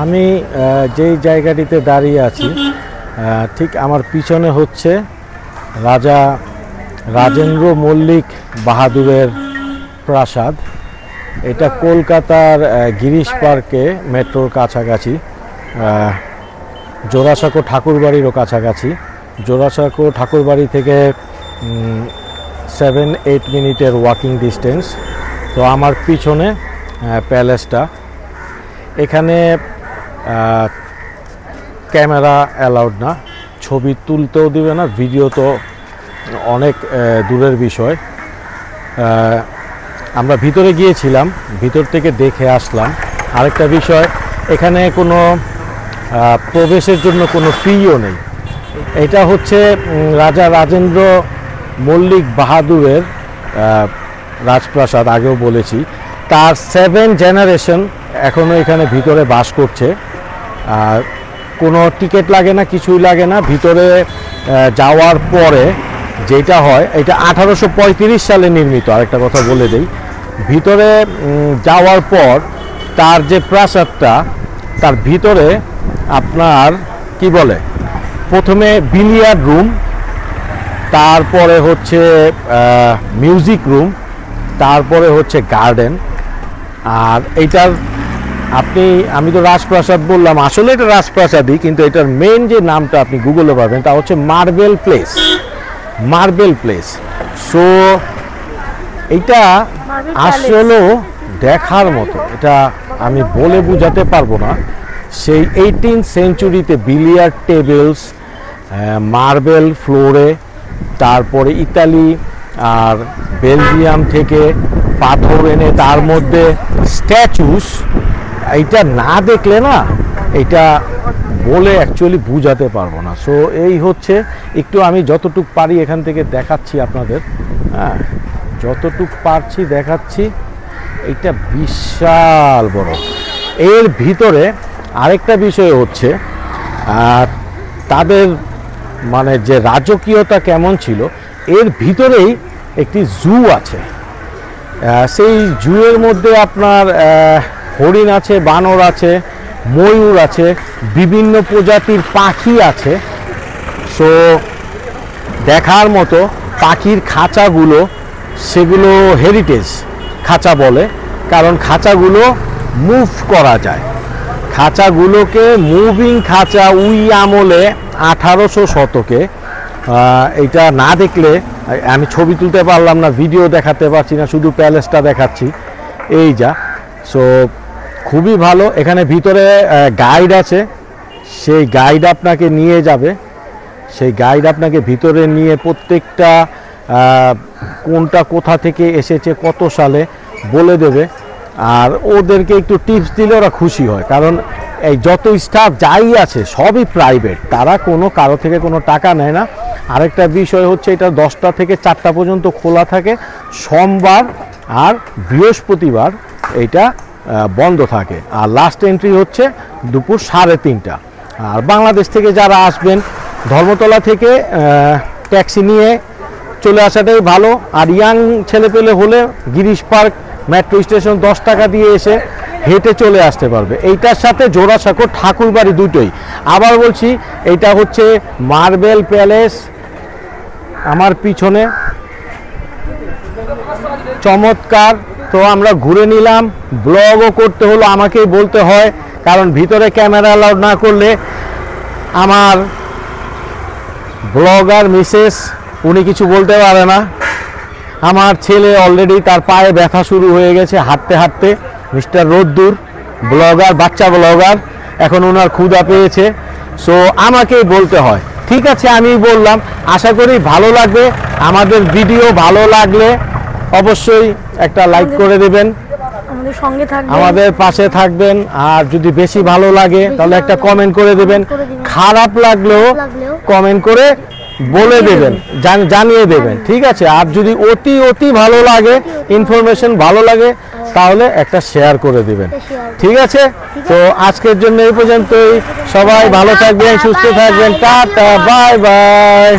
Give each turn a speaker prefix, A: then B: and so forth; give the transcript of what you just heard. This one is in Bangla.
A: আমি যেই জায়গাটিতে দাঁড়িয়ে আছি ঠিক আমার পিছনে হচ্ছে রাজা রাজেন্দ্র মল্লিক বাহাদুরের প্রাসাদ। এটা কলকাতার গিরিশ পার্কে মেট্রোর কাছাকাছি, জোড়াসাঁকো ঠাকুরবাড়িরও কাছাকাছি। জোড়াসাঁকো ঠাকুরবাড়ি থেকে 7-8 মিনিটের ওয়াকিং ডিস্টেন্স। তো আমার পিছনে প্যালেসটা। এখানে ক্যামেরা অ্যালাউড না, ছবি তুলতেও দিবে না, ভিডিও তো অনেক দূরের বিষয়। আমরা ভিতরে গিয়েছিলাম, ভিতর থেকে দেখে আসলাম। আরেকটা বিষয়, এখানে কোনো প্রবেশের জন্য কোনো ফিও নেই। এটা হচ্ছে রাজা রাজেন্দ্র মল্লিক বাহাদুরের রাজপ্রাসাদ, আগেও বলেছি। তার 7 জেনারেশন এখনও এখানে ভিতরে বাস করছে। আর কোনো টিকিট লাগে না, কিছুই লাগে না। ভিতরে যাওয়ার পরে যেটা হয়, এটা 1835 সালে নির্মিত। আরেকটা কথা বলে দেই, ভিতরে যাওয়ার পর তার যে প্রাসাদটা, তার ভিতরে আপনার কি বলে, প্রথমে বিলিয়ার্ড রুম, তারপরে হচ্ছে মিউজিক রুম, তারপরে হচ্ছে গার্ডেন। আর এইটার আমি তো রাজপ্রাসাদ বললাম, আসলে এটা রাজপ্রাসাদই, কিন্তু এটার মেইন যে নামটা আপনি গুগলে পাবেন তা হচ্ছে marble place. Marble place. So এইটা আসলেও দেখার মতো, এটা আমি বলে বোঝাতে পারবো না। সেই 18th সেঞ্চুরিতে বিলিয়ার্ড টেবিলস, মার্বেল ফ্লোরে, তারপরে ইতালি আর বেলজিয়াম থেকে পাথর এনে তার মধ্যে স্ট্যাচুস। এইটা না দেখলে না, এটা বলে অ্যাকচুয়ালি বুঝাতে পারবো না। সো এই হচ্ছে, একটু আমি যতটুক পারি এখান থেকে দেখাচ্ছি আপনাদের। হ্যাঁ, যতটুক পারছি দেখাচ্ছি। এইটা বিশাল বড়। এর ভিতরে আরেকটা বিষয় হচ্ছে, তাদের মানে যে রাজকীয়তা কেমন ছিল, এর ভিতরেই একটি জু আছে। সেই জুয়ের মধ্যে আপনার হরিণ আছে, বানর আছে, ময়ূর আছে, বিভিন্ন প্রজাতির পাখি আছে। সো দেখার মতো। পাখির খাঁচাগুলো, সেগুলো হেরিটেজ খাঁচা বলে, কারণ খাঁচাগুলো মুভ করা যায়। খাঁচাগুলোকে মুভিং খাঁচা ওই আমলে 1800 শতকে। এটা না দেখলে আমি ছবি তুলতে পারলাম না, ভিডিও দেখাতে পারছি না, শুধু প্যালেসটা দেখাচ্ছি। এই যা। সো খুবই ভালো। এখানে ভিতরে গাইড আছে, সেই গাইড আপনাকে নিয়ে যাবে। সেই গাইড আপনাকে ভিতরে নিয়ে প্রত্যেকটা কোনটা কোথা থেকে এসেছে, কত সালে বলে দেবে। আর ওদেরকে একটু টিপস দিলে ওরা খুশি হয়, কারণ এই যত স্টাফ যাই আছে সবই প্রাইভেট, তারা কারো থেকে কোনো টাকা নেয় না। আরেকটা বিষয় হচ্ছে, এটা 10টা থেকে 4টা পর্যন্ত খোলা থাকে, সোমবার আর বৃহস্পতিবার এটা বন্ধ থাকে। আর লাস্ট এন্ট্রি হচ্ছে দুপুর 3:30টা। আর বাংলাদেশ থেকে যারা আসবেন, ধর্মতলা থেকে ট্যাক্সি নিয়ে চলে আসাটাই ভালো। আর ইয়াং ছেলেপেলে হলে গিরিশ পার্ক মেট্রো স্টেশন 10 টাকা দিয়ে এসে হেঁটে চলে আসতে পারবে। এইটার সাথে জোড়াসাঁকো ঠাকুরবাড়ি দুটোই। আবার বলছি, এইটা হচ্ছে মার্বেল প্যালেস। আমার পিছনে চমৎকার। তো আমরা ঘুরে নিলাম, ব্লগও করতে হলো, আমাকেই বলতে হয়, কারণ ভিতরে ক্যামেরা অ্যালাউড না করলে আমার ব্লগার মিসেস উনি কিছু বলতে পারে না। আমার ছেলে অলরেডি তার পায়ে ব্যথা শুরু হয়ে গেছে হাঁটতে হাঁটতে। মিস্টার রোদ্দুর ব্লগার, বাচ্চা ব্লগার, এখন ওনার ক্ষুধা পেয়েছে। সো আমাকেই বলতে হয়। ঠিক আছে, আমি বললাম। আশা করি ভালো লাগবে। আমাদের ভিডিও ভালো লাগলে অবশ্যই একটা লাইক করে দেবেন, আমাদের পাশে থাকবেন। আর যদি বেশি ভালো লাগে তাহলে একটা কমেন্ট করে দেবেন। খারাপ লাগলেও কমেন্ট করে বলে দেবেন, জানিয়ে দেবেন। ঠিক আছে। আর যদি অতি ভালো লাগে, ইনফরমেশন ভালো লাগে, তাহলে একটা শেয়ার করে দিবেন। ঠিক আছে। তো আজকের জন্য এই পর্যন্তই। সবাই ভালো থাকবেন, সুস্থ থাকবেন। Tata, bye bye.